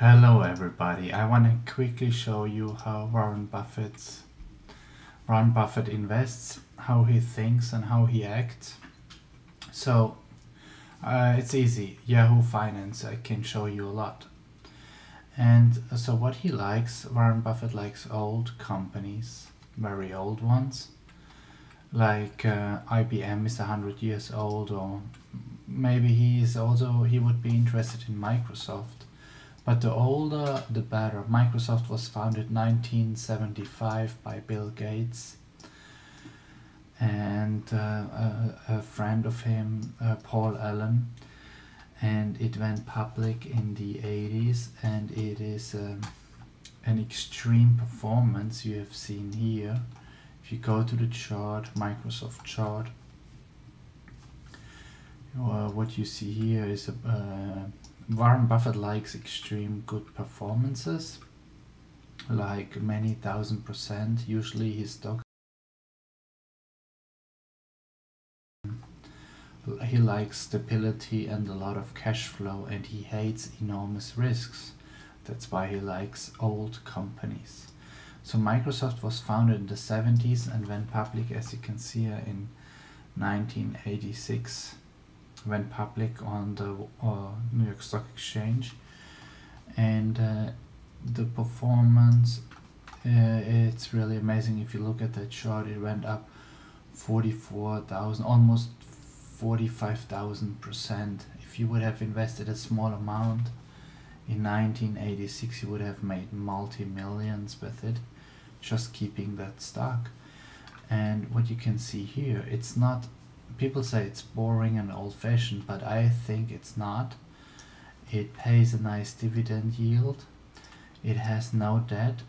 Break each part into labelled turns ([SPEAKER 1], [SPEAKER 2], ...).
[SPEAKER 1] Hello everybody, I want to quickly show you how Warren Buffett invests, how he thinks and how he acts. So it's easy, Yahoo Finance, I can show you a lot. And so what he likes, Warren Buffett likes old companies, very old ones, like IBM is 100 years old, or maybe he would be interested in Microsoft. But the older, the better. Microsoft was founded 1975 by Bill Gates and a friend of him, Paul Allen, and it went public in the 80s, and it is an extreme performance you have seen here. If you go to the chart, Microsoft chart, what you see here is Warren Buffett likes extreme good performances, like many 1000%. Usually his stock, he likes stability and a lot of cash flow, and he hates enormous risks. That's why he likes old companies. So Microsoft was founded in the 70s and went public, as you can see here, in 1986. Went public on the New York Stock Exchange, and the performance, it's really amazing. If you look at that chart, it went up 44,000, almost 45,000%. If you would have invested a small amount in 1986, you would have made multi-millions with it, just keeping that stock. And what you can see here, it's not, people say it's boring and old-fashioned, but I think it's not. It pays a nice dividend yield. It has no debt,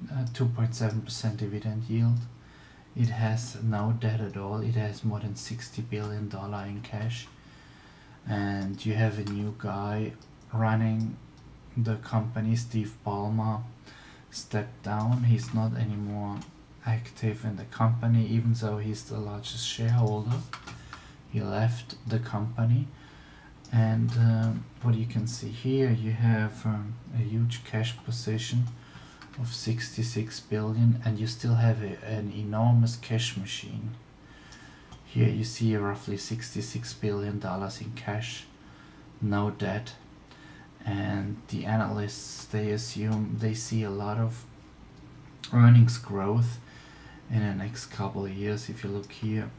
[SPEAKER 1] 2.7% dividend yield. It has no debt at all. It has more than $60 billion in cash. And you have a new guy running the company, Steve Ballmer, stepped down. He's not anymore active in the company, even though he's the largest shareholder. He left the company, and what you can see here, you have a huge cash position of 66 billion, and you still have an enormous cash machine. Here you see roughly $66 billion in cash, no debt, and the analysts, they assume they see a lot of earnings growth in the next couple of years. If you look here,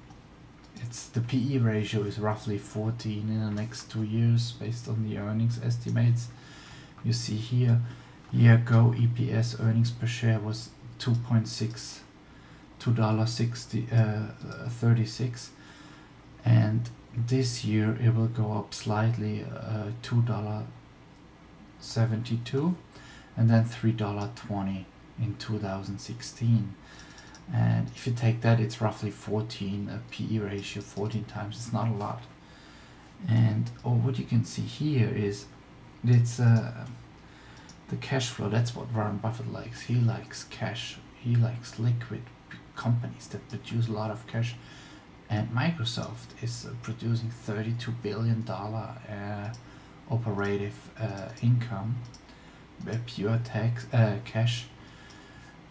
[SPEAKER 1] it's the PE ratio is roughly 14 in the next 2 years based on the earnings estimates. You see here, year ago EPS, earnings per share, was $2.36, and this year it will go up slightly, $2.72, and then $3.20 in 2016. And if you take that, it's roughly 14, a PE ratio 14 times. It's not a lot. And what you can see here is it's the cash flow. That's what Warren Buffett likes. He likes cash. He likes liquid companies that produce a lot of cash. And Microsoft is producing $32 billion operative income, pure tax cash,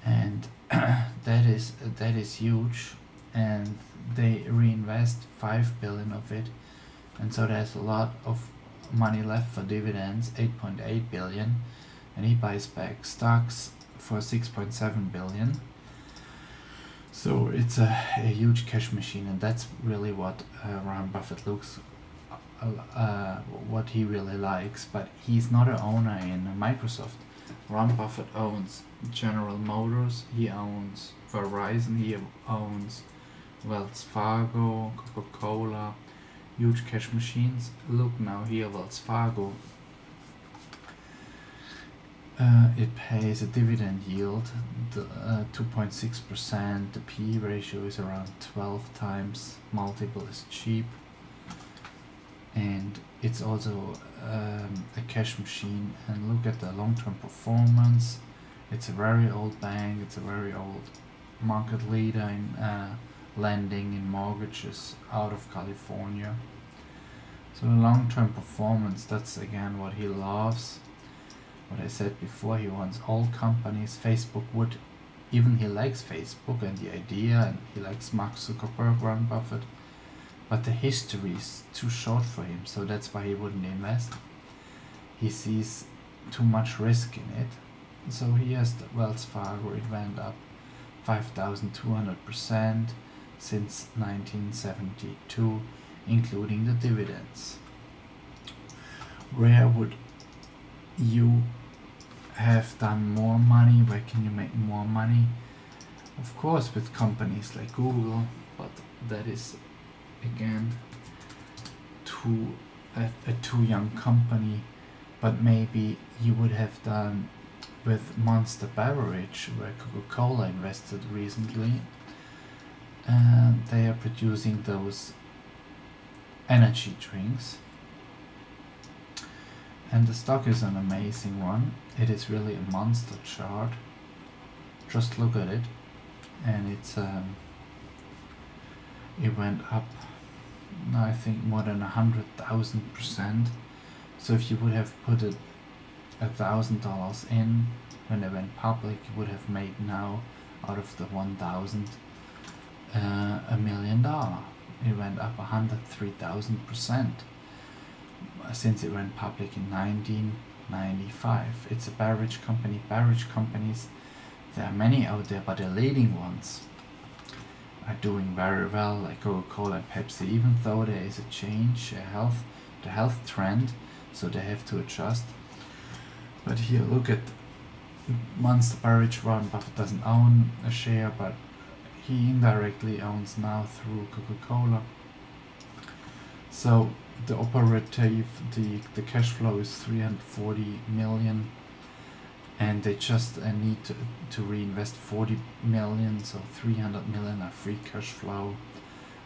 [SPEAKER 1] and that is huge, and they reinvest 5 billion of it, and so there's a lot of money left for dividends, 8.8 billion, and he buys back stocks for 6.7 billion. So it's a huge cash machine, and that's really what Warren Buffett looks what he really likes. But he's not an owner in Microsoft. Warren Buffett owns General Motors, he owns Verizon, he owns Wells Fargo, Coca-Cola, huge cash machines. Look now here, Wells Fargo, it pays a dividend yield, 2.6%, the PE ratio is around 12 times, multiple is cheap, and it's also a cash machine. And look at the long-term performance. It's a very old bank, it's a very old market leader in lending in mortgages out of California. So the long-term performance, that's again what he loves. what I said before, he wants all companies. Facebook would, even he likes Facebook and the idea, and he likes Mark Zuckerberg, Warren Buffett, but the history is too short for him, so that's why he wouldn't invest. He sees too much risk in it. So he has the Wells Fargo, it went up 5,200% since 1972, including the dividends. Where would you have done more money? Where can you make more money? Of course with companies like Google, but that is again a too young company. But maybe you would have done with Monster Beverage, where Coca-Cola invested recently, and they are producing those energy drinks, and the stock is an amazing one. It is really a monster chart. Just look at it, and it went up, I think, more than 100,000%. So if you would have put it $1,000 in when they went public, you would have made now out of the 1,000 $1 million. It went up 103,000% since it went public in 1995. It's a beverage company. Beverage companies, there are many out there, but the leading ones are doing very well, like Coca-Cola and Pepsi, even though there is a change, the health trend, so they have to adjust. But here, look at Monster Beverage. Warren Buffett doesn't own a share, but he indirectly owns now through Coca-Cola. So the operative, the cash flow is 340 million, and they just need to reinvest 40 million, so 300 million are free cash flow.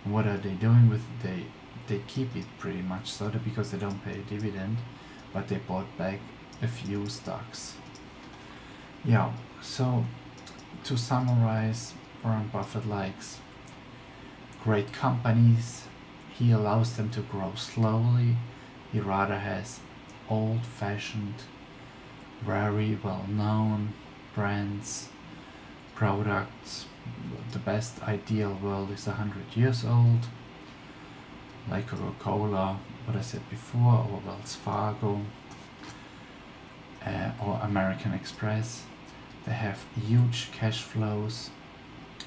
[SPEAKER 1] And what are they doing with it? They keep it pretty much, so that because they don't pay a dividend, but they bought back a few stocks. Yeah, so to summarize, Warren Buffett likes great companies. He allows them to grow slowly. He rather has old-fashioned, very well-known brands, products. The best ideal world is 100 years old, like Coca-Cola, what I said before, or Wells Fargo, or American Express. They have huge cash flows,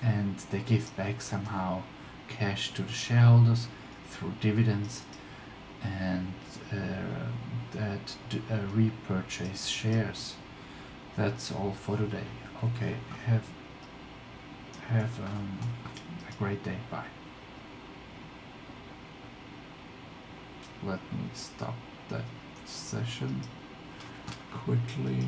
[SPEAKER 1] and they give back somehow cash to the shareholders through dividends, and repurchase shares. That's all for today. Okay, have a great day. Bye. Let me stop that session quickly.